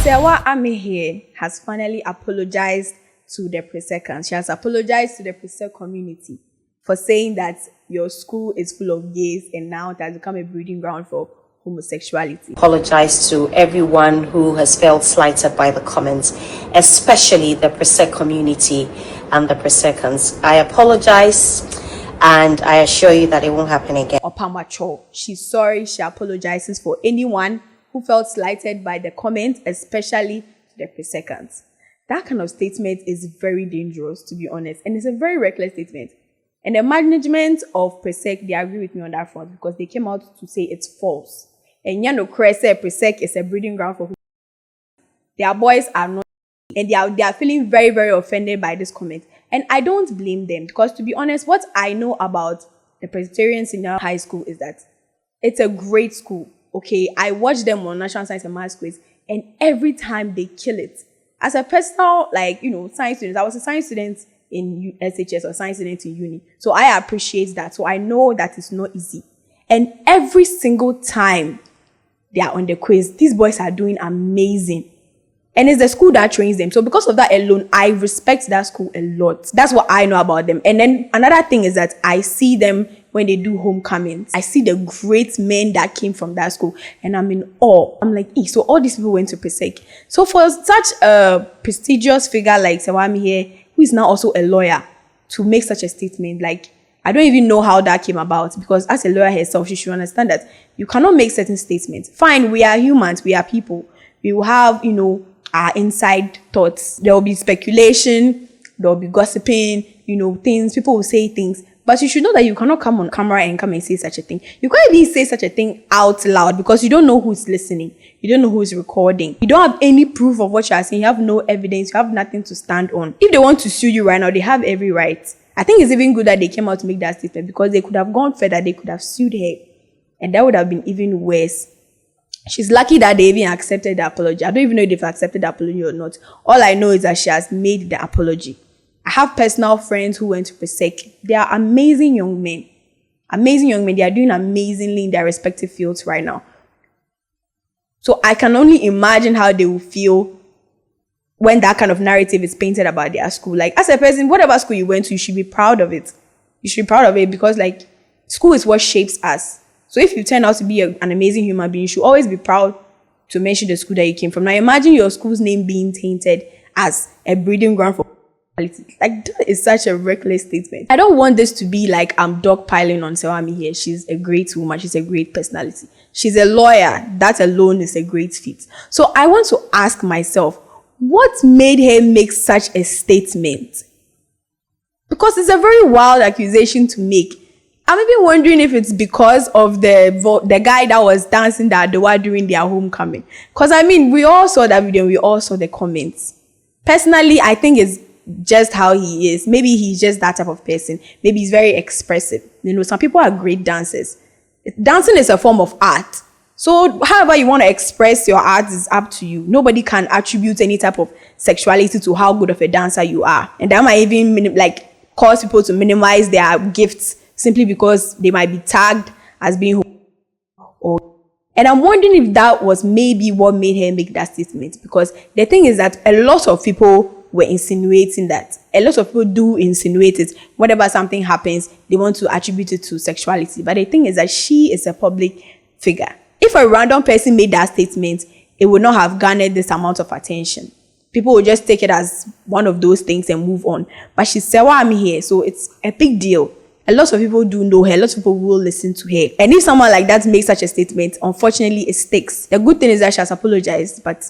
Serwaa Amihere has finally apologized to the Presecans. She has apologized to the Presec community for saying that your school is full of gays and now it has become a breeding ground for homosexuality. Apologize to everyone who has felt slighted by the comments, especially the Presec community and the Presecans. I apologize and I assure you that it won't happen again. Opamacho, she's sorry, she apologizes for anyone who felt slighted by the comments, especially the Presecans. That kind of statement is very dangerous, to be honest, and it's a very reckless statement. And the management of Presec, they agree with me on that front because they came out to say it's false. And you know, Presec is a breeding ground for their boys are not, and they are feeling very, very offended by this comment. And I don't blame them because, to be honest, what I know about the Presbyterian Senior High School is that it's a great school. Okay, I watch them on National Science and Maths quiz, and every time they kill it. As a personal, science student, I was a science student in SHS or science student in uni. So I appreciate that. So I know that it's not easy. And every single time they are on the quiz, these boys are doing amazing. And it's the school that trains them. So because of that alone, I respect that school a lot. That's what I know about them. And then another thing is that I see them when they do homecomings. I see the great men that came from that school and I'm in awe. I'm like, so all these people went to Presec. So for such a prestigious figure like Serwaa Amihere, who is now also a lawyer, to make such a statement, I don't even know how that came about, because as a lawyer herself, she should understand that you cannot make certain statements. Fine, we are humans, we are people. We will have, our inside thoughts. There will be speculation, there will be gossiping, things, people will say things. But you should know that you cannot come on camera and come and say such a thing. You can't even say such a thing out loud because you don't know who's listening. You don't know who's recording. You don't have any proof of what you are saying. You have no evidence. You have nothing to stand on. If they want to sue you right now, they have every right. I think it's even good that they came out to make that statement because they could have gone further. They could have sued her. And that would have been even worse. She's lucky that they even accepted the apology. I don't even know if they've accepted the apology or not. All I know is that she has made the apology. I have personal friends who went to Presec. They are amazing young men. Amazing young men. They are doing amazingly in their respective fields right now. So I can only imagine how they will feel when that kind of narrative is painted about their school. As a person, whatever school you went to, you should be proud of it. You should be proud of it because, school is what shapes us. So if you turn out to be an amazing human being, you should always be proud to mention the school that you came from. Now imagine your school's name being tainted as a breeding ground for that is such a reckless statement. I don't want this to be I'm dogpiling on Serwaa Amihere. She's a great woman. She's a great personality. She's a lawyer. That alone is a great feat. So I want to ask myself, what made her make such a statement? Because it's a very wild accusation to make. I'm even wondering if it's because of the guy that was dancing that they were during their homecoming. Because we all saw that video and we all saw the comments. Personally, I think it's just how he is. Maybe he's just that type of person. Maybe he's very expressive. Some people are great dancers. Dancing is a form of art. So however you want to express your art is up to you. Nobody can attribute any type of sexuality to how good of a dancer you are. And that might even cause people to minimize their gifts simply because they might be tagged as being and I'm wondering if that was maybe what made her make that statement. Because the thing is that a lot of people were insinuating that. A lot of people do insinuate it. Whenever something happens, they want to attribute it to sexuality. But the thing is that she is a public figure. If a random person made that statement, it would not have garnered this amount of attention. People would just take it as one of those things and move on. But she's Serwaa Amihere, so it's a big deal. A lot of people do know her. A lot of people will listen to her. And if someone like that makes such a statement, unfortunately, it sticks. The good thing is that she has apologized, but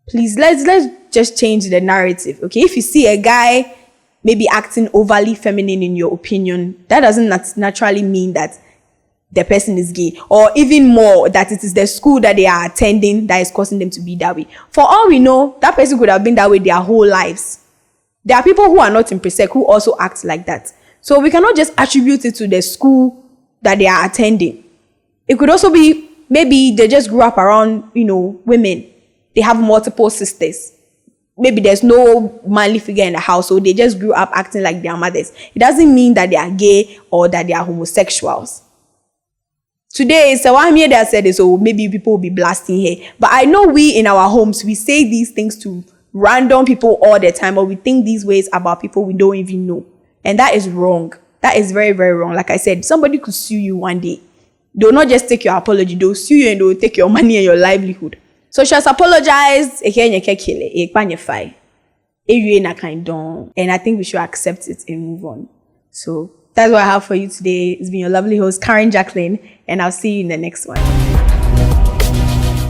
please, let's just change the narrative, okay? If you see a guy maybe acting overly feminine in your opinion, that doesn't naturally mean that the person is gay. Or even more, that it is the school that they are attending that is causing them to be that way. For all we know, that person could have been that way their whole lives. There are people who are not in Presec who also act like that. So we cannot just attribute it to the school that they are attending. It could also be maybe they just grew up around, women. They have multiple sisters. Maybe there's no manly figure in the house, so they just grew up acting like their mothers. It doesn't mean that they are gay or that they are homosexuals. Today, Serwaa Amihere that said this, so maybe people will be blasting here. But I know we in our homes, we say these things to random people all the time, or we think these ways about people we don't even know. And that is wrong. That is very, very wrong. Like I said, somebody could sue you one day. They'll not just take your apology, they'll sue you and they'll take your money and your livelihood. So she has apologized, and I think we should accept it and move on. So that's what I have for you today. It's been your lovely host, Karen Jacqueline, and I'll see you in the next one.